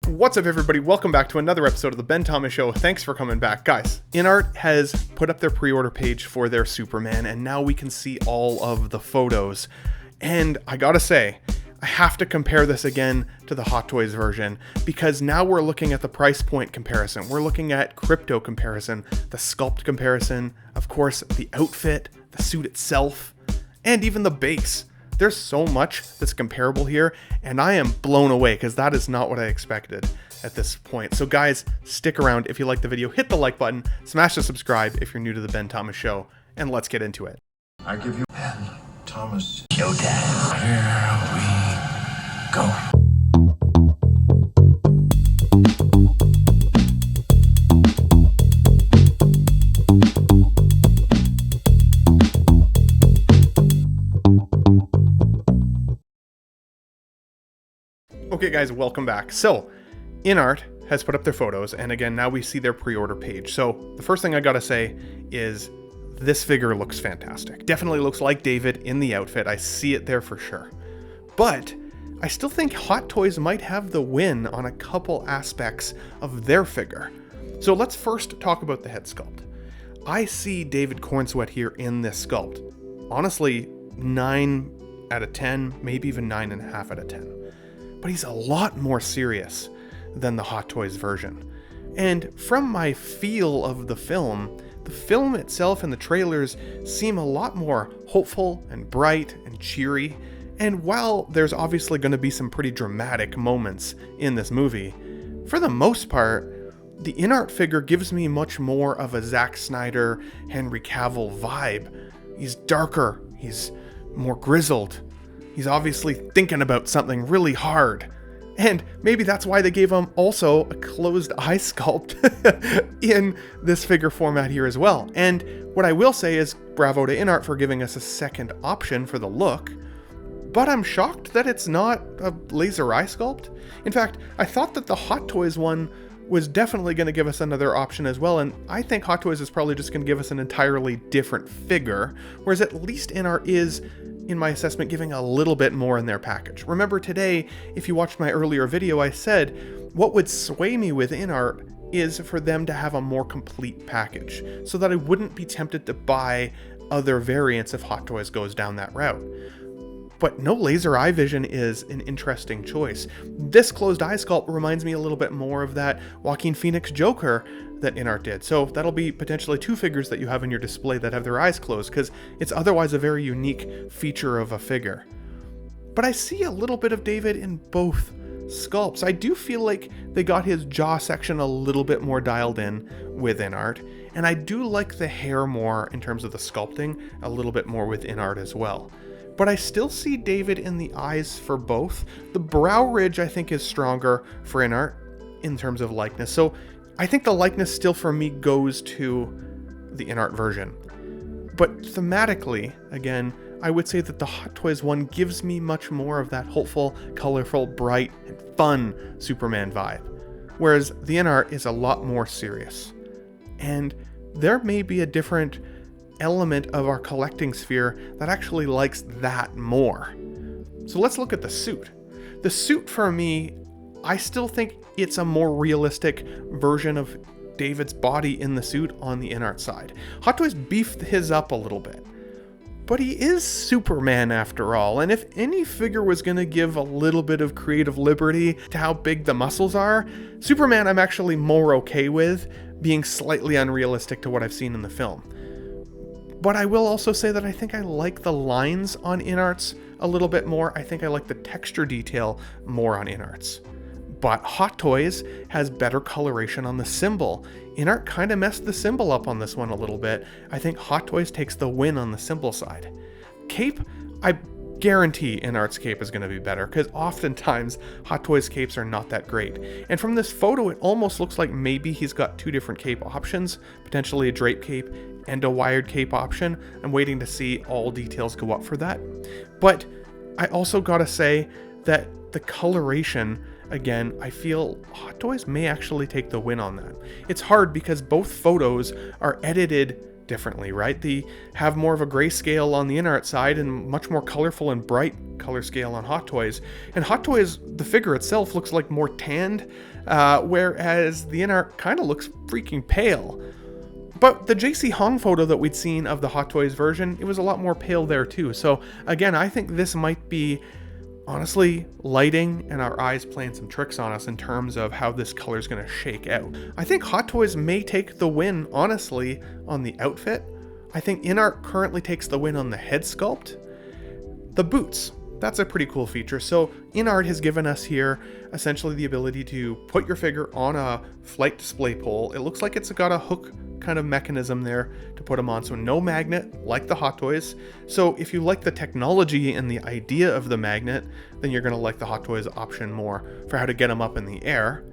What's up, everybody? Welcome back to another episode of the Ben Thomas Show. Thanks for coming back. Guys, Inart has put up their pre-order page for their Superman, and now we can see all of the photos. And I gotta say, I have to compare this again to the Hot Toys version, because now we're looking at the price point comparison. We're looking at Krypto comparison, the sculpt comparison, of course, the outfit, the suit itself, and even the base. There's so much that's comparable here, and I am blown away because that is not what I expected at this point. So guys, stick around. If you like the video, hit the like button, smash the subscribe if you're new to the Ben Thomas Show, and let's get into it. I give you Ben Thomas Showtime. Here we go. Okay guys, welcome back. So, Inart has put up their photos, and again, now we see their pre-order page. So, the first thing I gotta say is this figure looks fantastic. Definitely looks like David in the outfit. I see it there for sure. But I still think Hot Toys might have the win on a couple aspects of their figure. So let's first talk about the head sculpt. I see David Cornsweet here in this sculpt. Honestly, 9 out of 10, maybe even 9.5 out of 10. But he's a lot more serious than the Hot Toys version. And from my feel of the film itself and the trailers seem a lot more hopeful and bright and cheery. And while there's obviously going to be some pretty dramatic moments in this movie, for the most part, the Inart figure gives me much more of a Zack Snyder, Henry Cavill vibe. He's darker, he's more grizzled. He's obviously thinking about something really hard. And maybe that's why they gave him also a closed eye sculpt in this figure format here as well. And what I will say is bravo to Inart for giving us a second option for the look, but I'm shocked that it's not a laser eye sculpt. In fact, I thought that the Hot Toys one was definitely going to give us another option as well, and I think Hot Toys is probably just going to give us an entirely different figure, whereas at least Inart is, in my assessment, giving a little bit more in their package. Remember today, if you watched my earlier video, I said what would sway me with Inart is for them to have a more complete package, so that I wouldn't be tempted to buy other variants if Hot Toys goes down that route. But no laser eye vision is an interesting choice. This closed eye sculpt reminds me a little bit more of that Joaquin Phoenix Joker that Inart did. So that'll be potentially two figures that you have in your display that have their eyes closed, because it's otherwise a very unique feature of a figure. But I see a little bit of David in both sculpts. I do feel like they got his jaw section a little bit more dialed in with Inart, and I do like the hair more in terms of the sculpting, a little bit more with Inart as well. But I still see David in the eyes for both. The brow ridge, I think, is stronger for Inart in terms of likeness. So I think the likeness still for me goes to the Inart version. But thematically, again, I would say that the Hot Toys one gives me much more of that hopeful, colorful, bright, and fun Superman vibe. Whereas the Inart is a lot more serious. And there may be a different element of our collecting sphere that actually likes that more. So let's look at the suit. The suit for me, I still think it's a more realistic version of David's body in the suit on the Inart side. Hot Toys beefed his up a little bit, but he is Superman after all, and if any figure was going to give a little bit of creative liberty to how big the muscles are, Superman I'm actually more okay with being slightly unrealistic to what I've seen in the film. But I will also say that I think I like the lines on Inart's a little bit more. I think I like the texture detail more on Inart's. But Hot Toys has better coloration on the symbol. Inart kind of messed the symbol up on this one a little bit. I think Hot Toys takes the win on the symbol side. Cape, I guarantee Inart's cape is going to be better, because oftentimes Hot Toys capes are not that great. And from this photo, it almost looks like maybe he's got two different cape options, potentially a drape cape and a wired cape option. I'm waiting to see all details go up for that. But I also gotta say that the coloration, again, I feel Hot Toys may actually take the win on that. It's hard because both photos are edited differently, right? They have more of a grayscale on the Inart side and much more colorful and bright color scale on Hot Toys. And Hot Toys, the figure itself looks like more tanned whereas the Inart kind of looks freaking pale. But the JC Hong photo that we'd seen of the Hot Toys version, it was a lot more pale there too. So again, I think this might be, honestly, lighting and our eyes playing some tricks on us in terms of how this color is going to shake out. I think Hot Toys may take the win, honestly, on the outfit. I think Inart currently takes the win on the head sculpt. The boots, that's a pretty cool feature. So Inart has given us here essentially the ability to put your figure on a flight display pole. It looks like it's got a hook kind of mechanism there to put them on, so no magnet like the Hot Toys. So if you like the technology and the idea of the magnet, then you're going to like the Hot Toys option more for how to get him up in the air.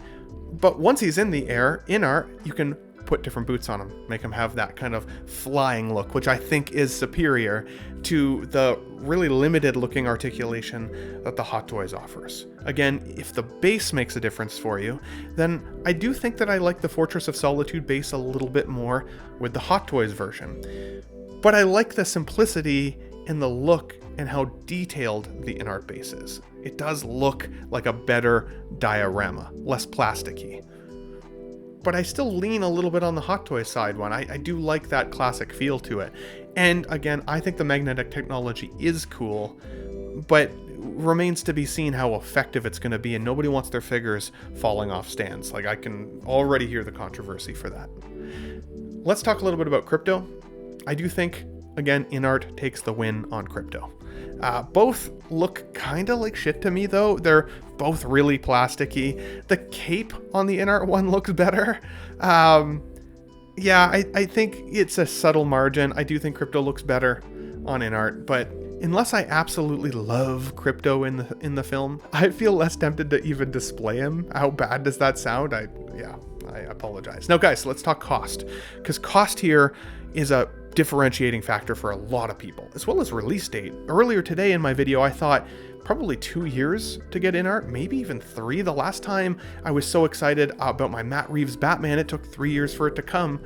But once he's in the air, Inart, you can put different boots on him, make him have that kind of flying look, which I think is superior to the really limited looking articulation that the Hot Toys offers. Again, if the base makes a difference for you, then I do think that I like the Fortress of Solitude base a little bit more with the Hot Toys version. But I like the simplicity in the look and how detailed the Inart base is. It does look like a better diorama, less plasticky. But I still lean a little bit on the Hot Toys side one. I do like that classic feel to it. And again, I think the magnetic technology is cool, but remains to be seen how effective it's going to be, and nobody wants their figures falling off stands. Like, I can already hear the controversy for that. Let's talk a little bit about Krypto. I do think, again, Inart takes the win on Krypto. Both look kind of like shit to me, though. They're both really plasticky. The cape on the Inart one looks better. Yeah, I think it's a subtle margin. I do think Krypto looks better on Inart, but unless I absolutely love Krypto in the film, I feel less tempted to even display him. How bad does that sound? I apologize. Now, guys, let's talk cost, because cost here is a differentiating factor for a lot of people, as well as release date. Earlier today in my video, I thought probably 2 years to get Inart, maybe even 3. The last time I was so excited about my Matt Reeves Batman, it took 3 years for it to come.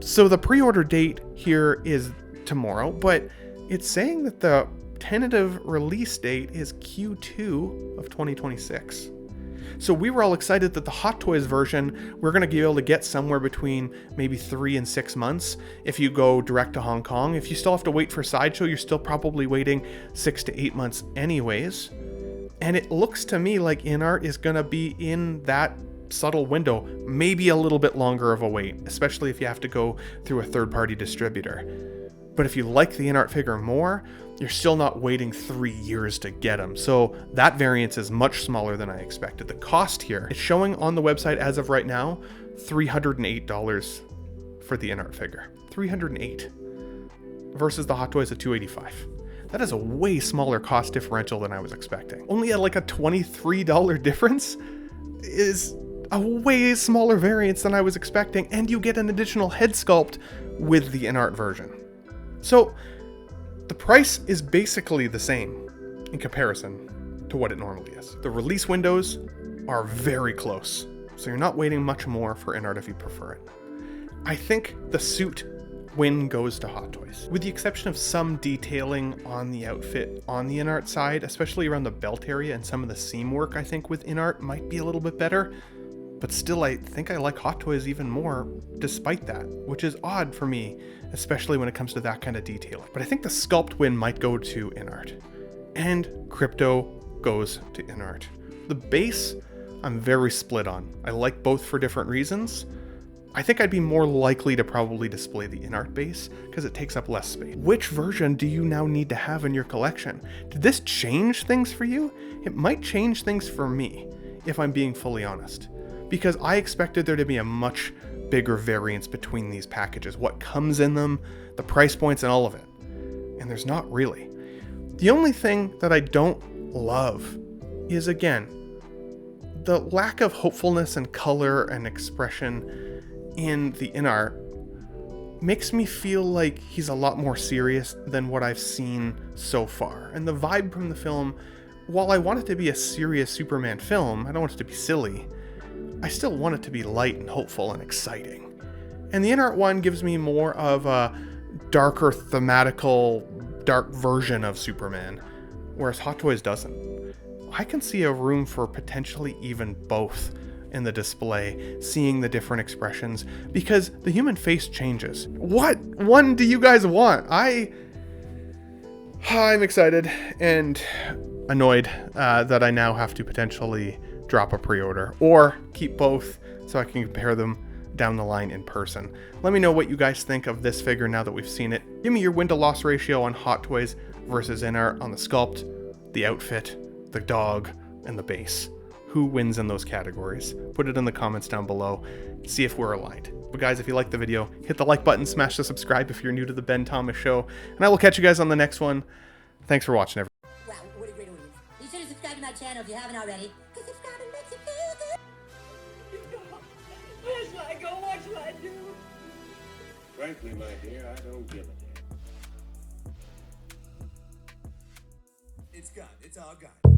So the pre-order date here is tomorrow, but it's saying that the tentative release date is Q2 of 2026. So we were all excited that the Hot Toys version, we're going to be able to get somewhere between maybe 3 and 6 months if you go direct to Hong Kong. If you still have to wait for Sideshow, you're still probably waiting 6 to 8 months anyways. And it looks to me like Inart is going to be in that subtle window, maybe a little bit longer of a wait, especially if you have to go through a third-party distributor. But if you like the Inart figure more, you're still not waiting 3 years to get them. So that variance is much smaller than I expected. The cost here is showing on the website as of right now, $308 for the Inart figure. $308 versus the Hot Toys at $285. That is a way smaller cost differential than I was expecting. Only at like a $23 difference is a way smaller variance than I was expecting, and you get an additional head sculpt with the Inart version. So the price is basically the same in comparison to what it normally is. The release windows are very close, so you're not waiting much more for Inart if you prefer it. I think the suit win goes to Hot Toys, with the exception of some detailing on the outfit on the Inart side, especially around the belt area, and some of the seam work I think with Inart might be a little bit better. But still, I think I like Hot Toys even more despite that, which is odd for me, especially when it comes to that kind of detailing. But I think the sculpt win might go to Inart, and Krypto goes to Inart. The base, I'm very split on. I like both for different reasons. I think I'd be more likely to probably display the Inart base because it takes up less space. Which version do you now need to have in your collection? Did this change things for you? It might change things for me, if I'm being fully honest, because I expected there to be a much bigger variance between these packages, what comes in them, the price points, and all of it. And there's not really. The only thing that I don't love is, again, the lack of hopefulness and color and expression in the Inart makes me feel like he's a lot more serious than what I've seen so far. And the vibe from the film, while I want it to be a serious Superman film, I don't want it to be silly, I still want it to be light and hopeful and exciting. And the Inart one gives me more of a darker, thematical, dark version of Superman, whereas Hot Toys doesn't. I can see a room for potentially even both in the display, seeing the different expressions, because the human face changes. What one do you guys want? I'm excited and annoyed that I now have to potentially drop a pre-order or keep both so I can compare them down the line in person. Let me know what you guys think of this figure now that we've seen it. Give me your win-to-loss ratio on Hot Toys versus Inart on the sculpt, the outfit, the dog, and the base. Who wins in those categories? Put it in the comments down below. See if we're aligned. But guys, if you liked the video, hit the like button, smash the subscribe if you're new to the Ben Thomas Show, and I will catch you guys on the next one. Thanks for watching, everyone. Wow, what a great audience. Be sure to subscribe to my channel if you haven't already. Because subscribing makes you feel good. Where should I go? What should I do? Frankly, my dear, I don't give a damn. It's gone. It's all gone.